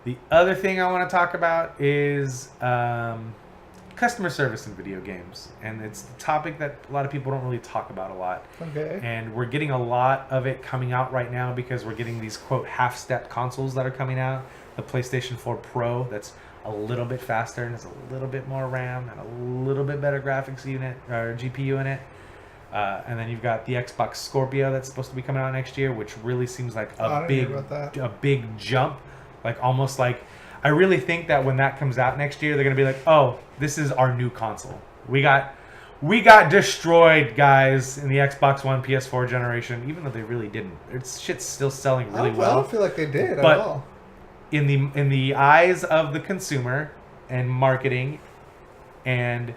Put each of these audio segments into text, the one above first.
The other thing I want to talk about is customer service in video games. And it's the topic that a lot of people don't really talk about a lot. Okay. And we're getting a lot of it coming out right now because we're getting these, quote, half-step consoles that are coming out. The PlayStation 4 Pro, that's a little bit faster and has a little bit more RAM and a little bit better graphics unit or GPU in it. And then you've got the Xbox Scorpio that's supposed to be coming out next year, which really seems like a big jump. Like almost like, I really think that when that comes out next year, they're gonna be like, oh, this is our new console. We got destroyed, guys, in the Xbox One, PS4 generation, even though they really didn't. It's shit's still selling really well. I don't feel like they did but at all. In the eyes of the consumer and marketing and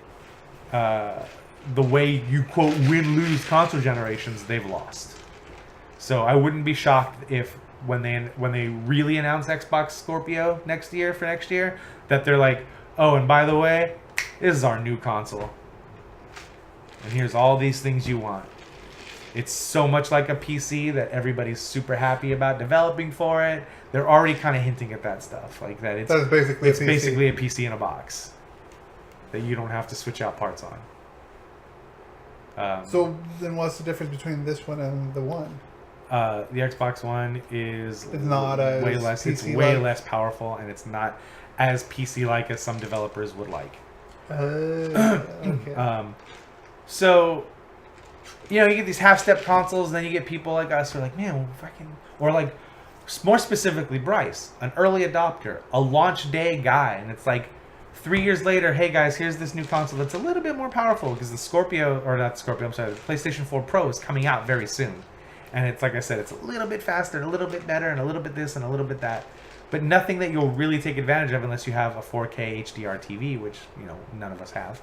the way you quote win-lose console generations, they've lost. So I wouldn't be shocked if when they really announce Xbox Scorpio next year that they're like, oh, and by the way, this is our new console. And here's all these things you want. It's so much like a PC that everybody's super happy about developing for it. They're already kind of hinting at that stuff, like that it's basically a PC in a box that you don't have to switch out parts on. So then, what's the difference between this one and the one? The Xbox One is not as way less. PC-like. It's way less powerful, and it's not as PC-like as some developers would like. Okay. So, you get these half-step consoles, and then you get people like us who are like, man, or like, more specifically, Bryce, an early adopter, a launch day guy, and it's like 3 years later, hey guys, here's this new console that's a little bit more powerful because the PlayStation 4 Pro is coming out very soon. And it's like I said, it's a little bit faster, and a little bit better, and a little bit this, and a little bit that. But nothing that you'll really take advantage of unless you have a 4K HDR TV, which, none of us have.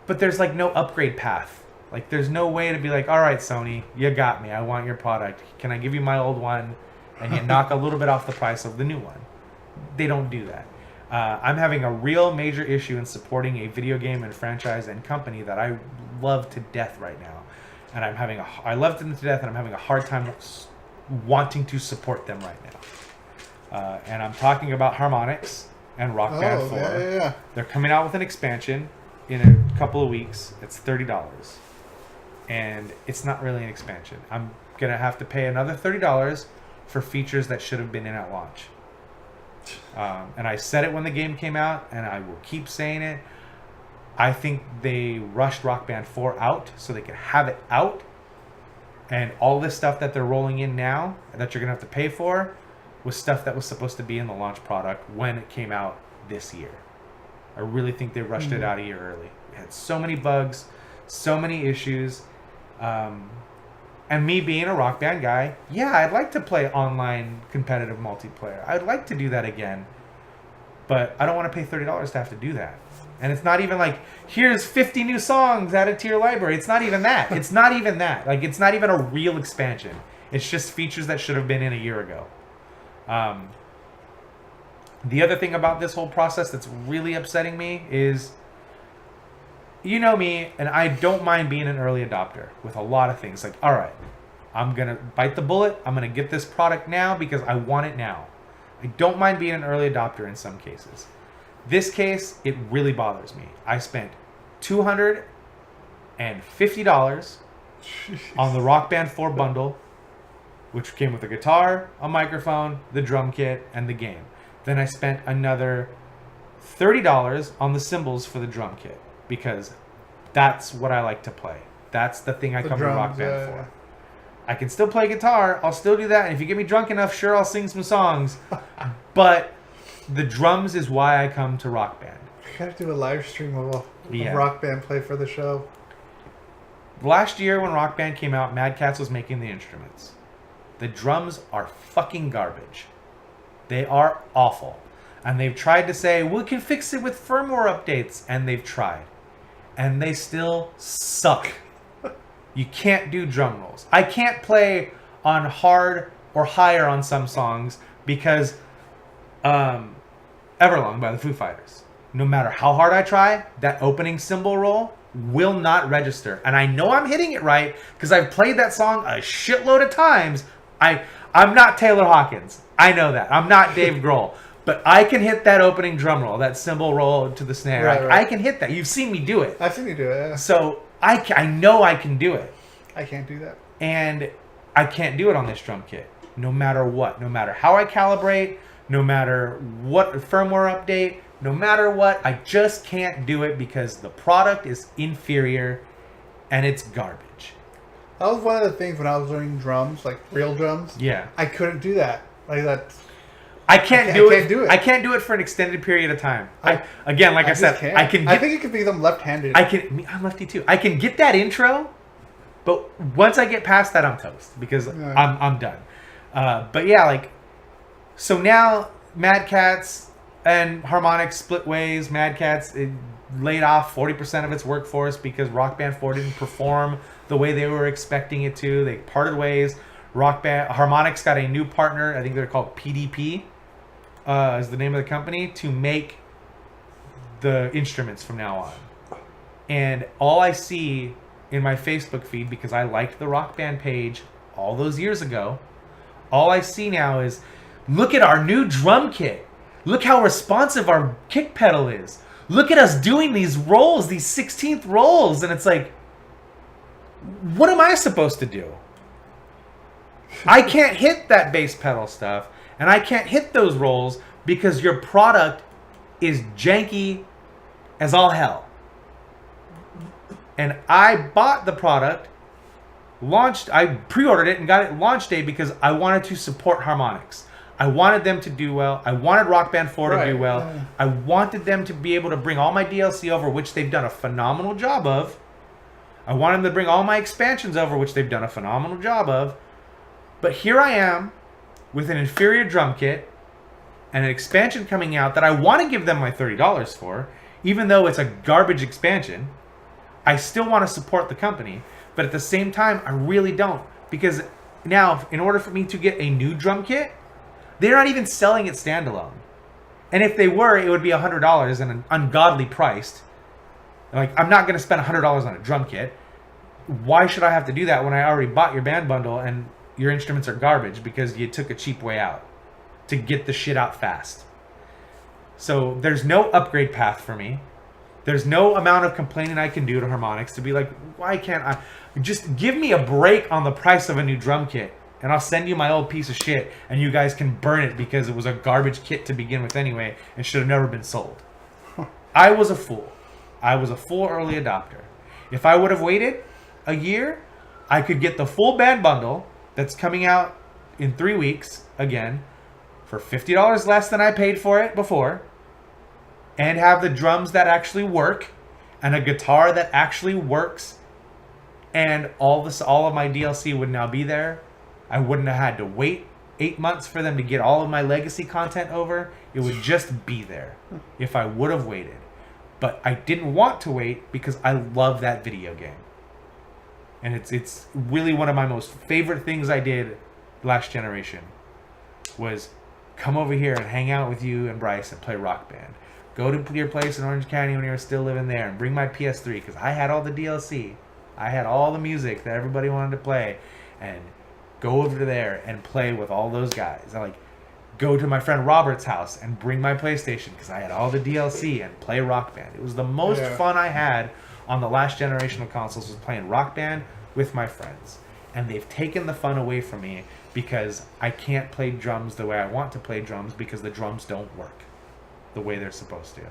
But there's like no upgrade path. Like there's no way to be like, all right, Sony, you got me. I want your product. Can I give you my old one? And you knock a little bit off the price of the new one. They don't do that. I'm having a real major issue in supporting a video game and franchise and company that I love to death right now. And I love them to death, and I'm having a hard time wanting to support them right now. And I'm talking about Harmonix and Rock Band 4. Yeah. They're coming out with an expansion in a couple of weeks. It's $30. And it's not really an expansion. I'm going to have to pay another $30 for features that should have been in at launch. And I said it when the game came out, and I will keep saying it. I think they rushed Rock Band 4 out so they could have it out. And all this stuff that they're rolling in now that you're going to have to pay for was stuff that was supposed to be in the launch product when it came out this year. I really think they rushed it out a year early. It had so many bugs, so many issues. And me being a Rock Band guy, yeah, I'd like to play online competitive multiplayer. I'd like to do that again. But I don't want to pay $30 to have to do that. And it's not even like, here's 50 new songs added to your library. It's not even that. It's not even that. Like, it's not even a real expansion. It's just features that should have been in a year ago. The other thing about this whole process that's really upsetting me is, you know me, and I don't mind being an early adopter with a lot of things. Like, all right, I'm going to bite the bullet. I'm going to get this product now because I want it now. I don't mind being an early adopter in some cases. This case, it really bothers me. I spent $250 on the Rock Band 4 bundle, which came with a guitar, a microphone, the drum kit, and the game. Then I spent another $30 on the cymbals for the drum kit, because that's what I like to play. That's the thing I come to Rock Band for. I can still play guitar. I'll still do that. And if you get me drunk enough, sure, I'll sing some songs. But the drums is why I come to Rock Band. We gotta do a live stream of Rock Band play for the show. Last year when Rock Band came out, Mad Catz was making the instruments. The drums are fucking garbage. They are awful. And they've tried to say, we can fix it with firmware updates. And they've tried. And they still suck. You can't do drum rolls. I can't play on hard or higher on some songs because Everlong by the Foo Fighters. No matter how hard I try, that opening cymbal roll will not register. And I know I'm hitting it right because I've played that song a shitload of times, I'm not Taylor Hawkins. I know that. I'm not Dave Grohl. But I can hit that opening drum roll, that cymbal roll to the snare. Right. I can hit that. You've seen me do it. I've seen you do it. Yeah. So I know I can do it. I can't do that. And I can't do it on this drum kit. No matter what. No matter how I calibrate. No matter what firmware update. No matter what. I just can't do it because the product is inferior and it's garbage. That was one of the things when I was learning drums, like real drums. Yeah. I couldn't do that. Like that. I can't do it. I I can't do it for an extended period of time. I said, can't. I can. I think it could be them left-handed. I'm lefty too. I can get that intro, but once I get past that, I'm toast because I'm done. But yeah, like, so now Mad Catz and Harmonix split ways. Mad Catz laid off 40% of its workforce because Rock Band 4 didn't perform the way they were expecting it to. They parted ways. Harmonix got a new partner. I think they're called PDP. Is the name of the company, to make the instruments from now on. And all I see in my Facebook feed, because I liked the Rock Band page all those years ago, all I see now is, look at our new drum kit. Look how responsive our kick pedal is. Look at us doing these rolls, these 16th rolls. And it's like, what am I supposed to do? I can't hit that bass pedal stuff. And I can't hit those rolls because your product is janky as all hell. And I bought the product, I pre-ordered it and got it launch day because I wanted to support Harmonix. I wanted them to do well. I wanted Rock Band 4 to do well. Yeah. I wanted them to be able to bring all my DLC over, which they've done a phenomenal job of. I wanted them to bring all my expansions over, which they've done a phenomenal job of. But here I am, with an inferior drum kit and an expansion coming out that I want to give them my $30 for, even though it's a garbage expansion. I still want to support the company, but at the same time, I really don't. Because now, in order for me to get a new drum kit, they're not even selling it standalone. And if they were, it would be $100 and ungodly priced. Like, I'm not going to spend $100 on a drum kit. Why should I have to do that when I already bought your band bundle and your instruments are garbage because you took a cheap way out to get the shit out fast? So there's no upgrade path for me. There's no amount of complaining I can do to Harmonix to be like, why can't I? Just give me a break on the price of a new drum kit and I'll send you my old piece of shit and you guys can burn it because it was a garbage kit to begin with anyway and should have never been sold. I was a fool. I was a full early adopter. If I would have waited a year, I could get the full band bundle that's coming out in 3 weeks again for $50 less than I paid for it before, and have the drums that actually work and a guitar that actually works, and all of my DLC would now be there. I wouldn't have had to wait 8 months for them to get all of my legacy content over. It would just be there if I would have waited. But I didn't want to wait because I love that video game. And it's really one of my most favorite things I did last generation was come over here and hang out with you and Bryce and play Rock Band. Go to your place in Orange County when you were still living there and bring my PS3 because I had all the DLC. I had all the music that everybody wanted to play. And go over there and play with all those guys. I go to my friend Robert's house and bring my PlayStation because I had all the DLC and play Rock Band. It was the most fun I had on the last generation of consoles was playing Rock Band with my friends. And they've taken the fun away from me because I can't play drums the way I want to play drums because the drums don't work the way they're supposed to.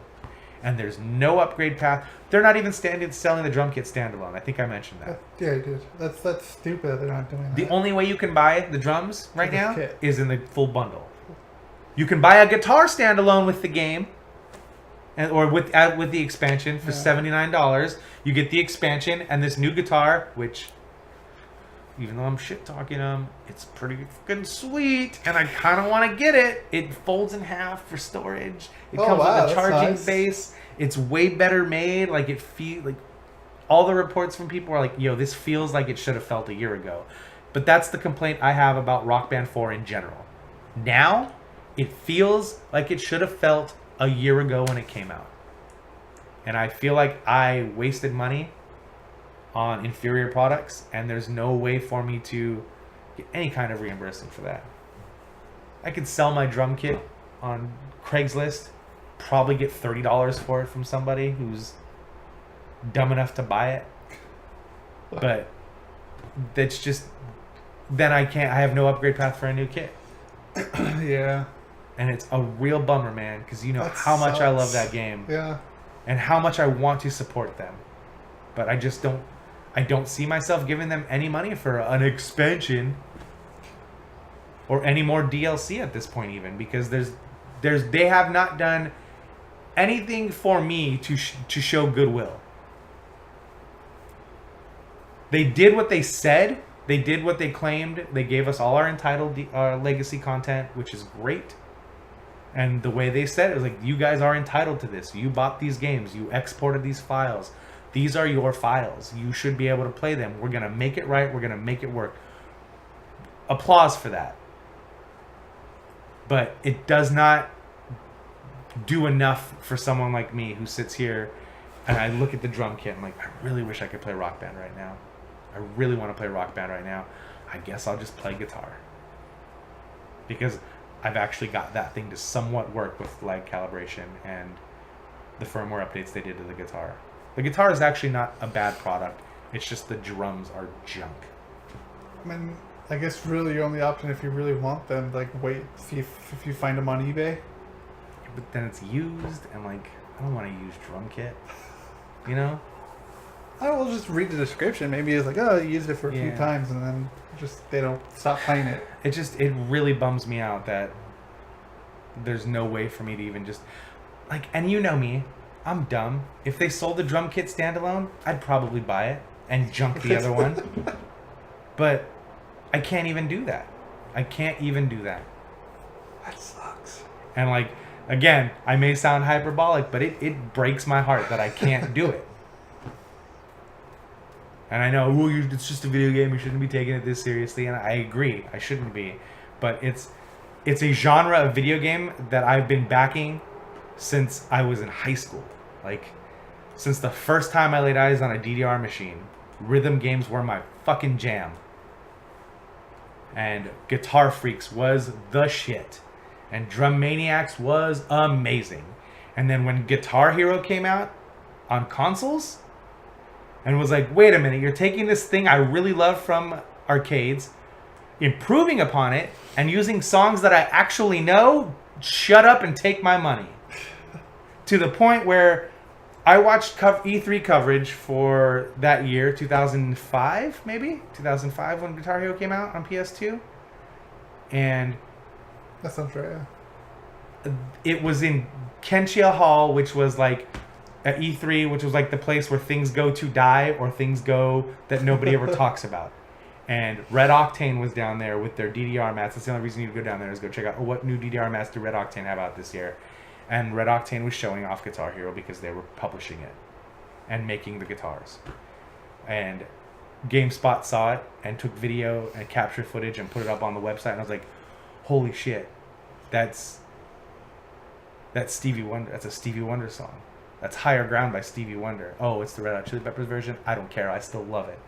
And there's no upgrade path. They're not even selling the drum kit standalone. I think I mentioned that. Yeah, you did. That's stupid. They're not doing that. The only way you can buy the drums right now is in the full bundle. You can buy a guitar standalone with the game, or with the expansion for $79. You get the expansion and this new guitar, which, even though I'm shit talking them, it's pretty fucking sweet, and I kind of want to get it. It folds in half for storage. It comes with a charging base. It's way better made. Like all the reports from people are like, yo, this feels like it should have felt a year ago. But that's the complaint I have about Rock Band 4 in general. Now, it feels like it should have felt a year ago when it came out. And I feel like I wasted money on inferior products, and there's no way for me to get any kind of reimbursement for that. I could sell my drum kit on Craigslist, probably get $30 for it from somebody who's dumb enough to buy it. But that's just, then I have no upgrade path for a new kit. Yeah. And it's a real bummer, man, because you know That how much I love sucks. that game. Yeah. And how much I want to support them. But I just don't see myself giving them any money for an expansion or any more DLC at this point, even, because they have not done anything for me to show goodwill. They did what they said. They did what they claimed. They gave us all our entitled legacy content, which is great. And the way they said it was like, you guys are entitled to this. You bought these games. You exported these files. These are your files. You should be able to play them. We're going to make it right. We're going to make it work. Applause for that. But it does not do enough for someone like me who sits here and I look at the drum kit and I'm like, I really wish I could play Rock Band right now. I really want to play Rock Band right now. I guess I'll just play guitar. Because I've actually got that thing to somewhat work with lag calibration and the firmware updates they did to the guitar. The guitar is actually not a bad product. It's just the drums are junk. I mean, I guess really your only option if you really want them, like wait, see if you find them on eBay. But then it's used and like, I don't want to use drum kit. You know? I will just read the description. Maybe it's like, oh, you used it for a few times and then just they don't stop playing it. It really bums me out that there's no way for me to even just like, and you know me, I'm dumb. If they sold the drum kit standalone, I'd probably buy it and junk the other one. But I can't even do that. I can't even do that. That sucks. And like, again, I may sound hyperbolic, but it breaks my heart that I can't do it. And I know, it's just a video game. You shouldn't be taking it this seriously. And I agree. I shouldn't be. But it's a genre of video game that I've been backing since I was in high school. Like, since the first time I laid eyes on a DDR machine, rhythm games were my fucking jam. And Guitar Freaks was the shit. And Drum Maniacs was amazing. And then when Guitar Hero came out on consoles, and was like, wait a minute, you're taking this thing I really love from arcades, improving upon it, and using songs that I actually know? Shut up and take my money. To the point where I watched E3 coverage for that year, 2005, maybe? 2005 when Guitar Hero came out on PS2. And that sounds right, yeah. It was in Kenchia Hall, which was like at E3, which was like the place where things go to die or things go that nobody ever talks about. And Red Octane was down there with their DDR mats. That's the only reason you need to go down there is go check out what new DDR mats do Red Octane have out this year. And Red Octane was showing off Guitar Hero because they were publishing it and making the guitars. And GameSpot saw it and took video and captured footage and put it up on the website. And I was like, holy shit, that's Stevie Wonder. That's a Stevie Wonder song. That's Higher Ground by Stevie Wonder. Oh, it's the Red Hot Chili Peppers version? I don't care. I still love it.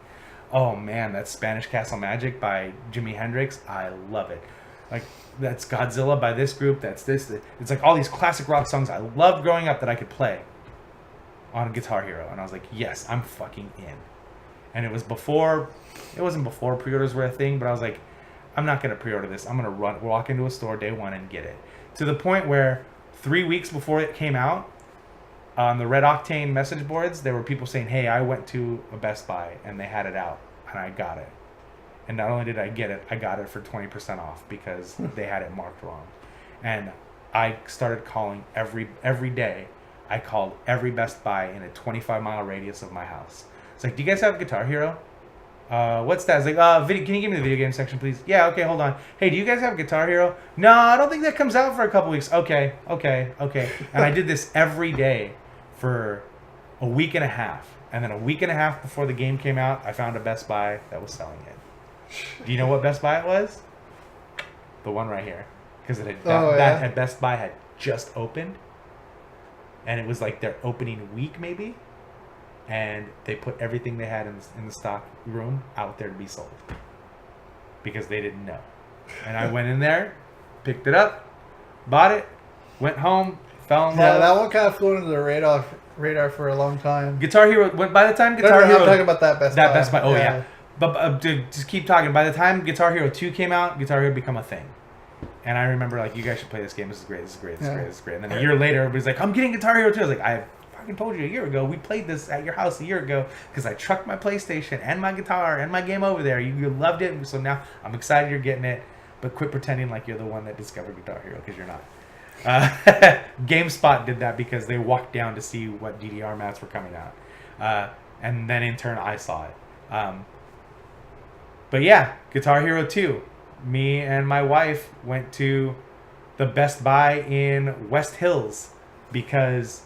Oh, man, that's Spanish Castle Magic by Jimi Hendrix. I love it. Like, that's Godzilla by this group. That's this. It's like all these classic rock songs I loved growing up that I could play on Guitar Hero. And I was like, yes, I'm fucking in. And it wasn't before pre-orders were a thing, but I was like, I'm not going to pre-order this. I'm going to walk into a store day one and get it. To the point where 3 weeks before it came out, on the Red Octane message boards, there were people saying, hey, I went to a Best Buy and they had it out and I got it. And not only did I get it, I got it for 20% off because they had it marked wrong. And I started calling every day. I called every Best Buy in a 25-mile radius of my house. It's like, do you guys have Guitar Hero? What's that? It's like, video, can you give me the video game section, please? Yeah, okay, hold on. Hey, do you guys have Guitar Hero? No, I don't think that comes out for a couple weeks. Okay. And I did this every day for a week and a half. And then a week and a half before the game came out, I found a Best Buy that was selling it. Do you know what Best Buy it was? The one right here. Because that Best Buy had just opened. And it was like their opening week, maybe. And they put everything they had in the stock room out there to be sold. because they didn't know. And I went in there, picked it up, bought it, went home, fell in Yeah, love. that one kind of flew under the radar for a long time. Guitar Hero. By the time No, Guitar Hero, I'm talking about that Best Buy. Best Buy. Oh yeah. But just keep talking. By the time Guitar Hero 2 came out, Guitar Hero had become a thing. And I remember, like, you guys should play this game. This is great. This is great. This is great. This is great. And then a year later, everybody's like, I'm getting Guitar Hero 2. I was like, I fucking told you a year ago. We played this at your house a year ago because I trucked my PlayStation and my guitar and my game over there. You loved it. So now I'm excited you're getting it. But quit pretending like you're the one that discovered Guitar Hero, because you're not. GameSpot did that because they walked down to see what DDR mats were coming out. And then in turn, I saw it. But yeah, Guitar Hero 2. Me and my wife went to the Best Buy in West Hills because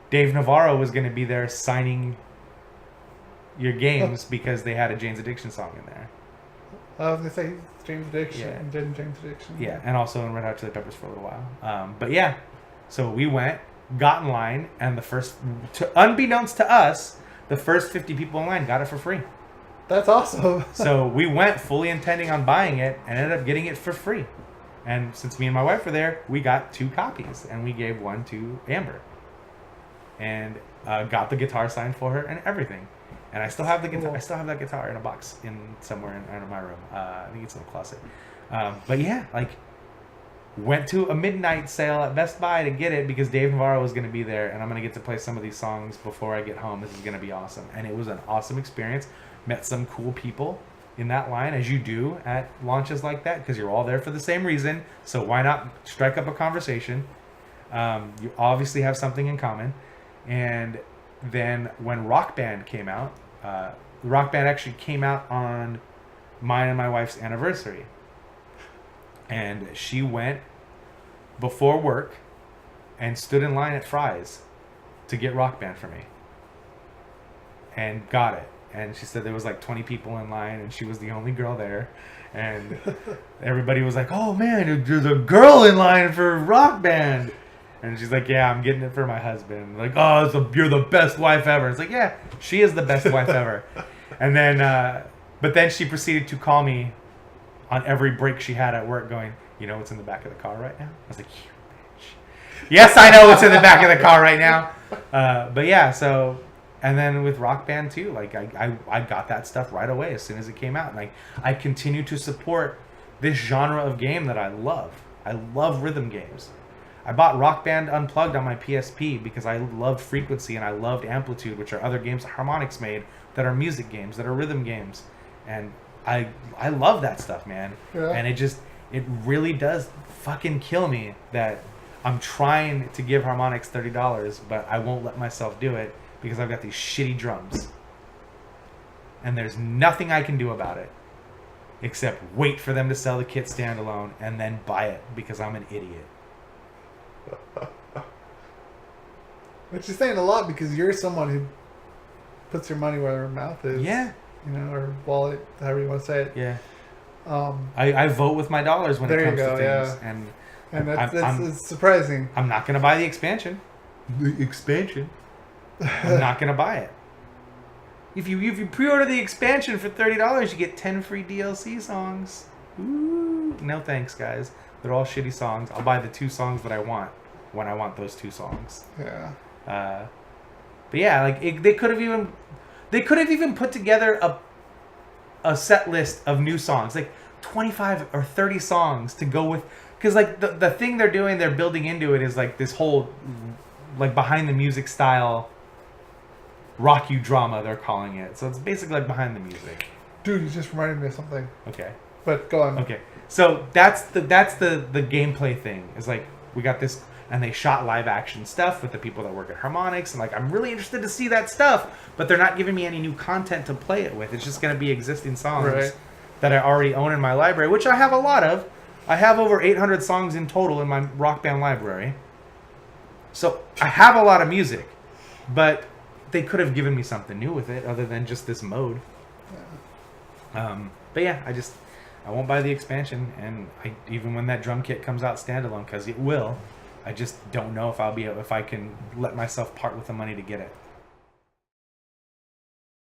Dave Navarro was going to be there signing your games because they had a Jane's Addiction song in there. I was going to say James Addiction. Yeah. James Addiction. Yeah, and also in Red Hot Chili Peppers for a little while. But yeah, so we went, got in line, and unbeknownst to us, the first 50 people in line got it for free. That's awesome. So we went fully intending on buying it and ended up getting it for free. And since me and my wife were there, we got 2 copies, and we gave one to Amber. And got the guitar signed for her and everything. And I still have the guitar. Cool. I still have that guitar in a box somewhere in my room. I think it's in the closet. But yeah, like, went to a midnight sale at Best Buy to get it because Dave Navarro was going to be there, and I'm going to get to play some of these songs before I get home. This is going to be awesome. And it was an awesome experience. Met some cool people in that line, as you do at launches like that, because you're all there for the same reason. So why not strike up a conversation? You obviously have something in common. And then when Rock Band came out, Rock Band actually came out on mine and my wife's anniversary. And she went before work and stood in line at Fry's to get Rock Band for me. And got it. And she said there was like 20 people in line, and she was the only girl there. And everybody was like, oh man, there's a girl in line for Rock Band. And she's like, yeah, I'm getting it for my husband. Like, oh, you're the best wife ever. It's like, yeah, she is the best wife ever. And then, but then she proceeded to call me on every break she had at work going, you know what's in the back of the car right now? I was like, you bitch. Yes, I know what's in the back of the car right now. But yeah, so... And then with Rock Band too, like I got that stuff right away as soon as it came out. And like I continue to support this genre of game that I love. I love rhythm games. I bought Rock Band Unplugged on my PSP because I loved Frequency and I loved Amplitude, which are other games that Harmonix made that are music games, that are rhythm games. And I love that stuff, man. Yeah. And it really does fucking kill me that I'm trying to give Harmonix $30, but I won't let myself do it because I've got these shitty drums. And there's nothing I can do about it except wait for them to sell the kit standalone and then buy it because I'm an idiot. Which is saying a lot because you're someone who puts your money where their mouth is. Yeah. You know, or wallet, however you want to say it. Yeah. I vote with my dollars when it comes to things. Yeah. And it's surprising. I'm not going to buy the expansion. The expansion? I'm not going to buy it. If you pre-order the expansion for $30, you get 10 free DLC songs. Ooh. No thanks, guys. They're all shitty songs. I'll buy the 2 songs that I want when I want those 2 songs. Yeah. But yeah, like they could have even put together a set list of new songs, like 25 or 30 songs to go with, because like the thing they're building into it is like this whole like behind the music style rock you drama, they're calling it. So it's basically like behind the music. Dude, you just reminded me of something. Okay. But go on. Okay. So that's the gameplay thing. Is like we got this, and they shot live action stuff with the people that work at Harmonix, and like I'm really interested to see that stuff, but they're not giving me any new content to play it with. It's just going to be existing songs that I already own in my library, which I have a lot of. I have over 800 songs in total in my Rock Band library. So I have a lot of music, but they could have given me something new with it other than just this mode. Yeah. But yeah, I won't buy the expansion, and even when that drum kit comes out standalone, because it will, I just don't know if I can let myself part with the money to get it.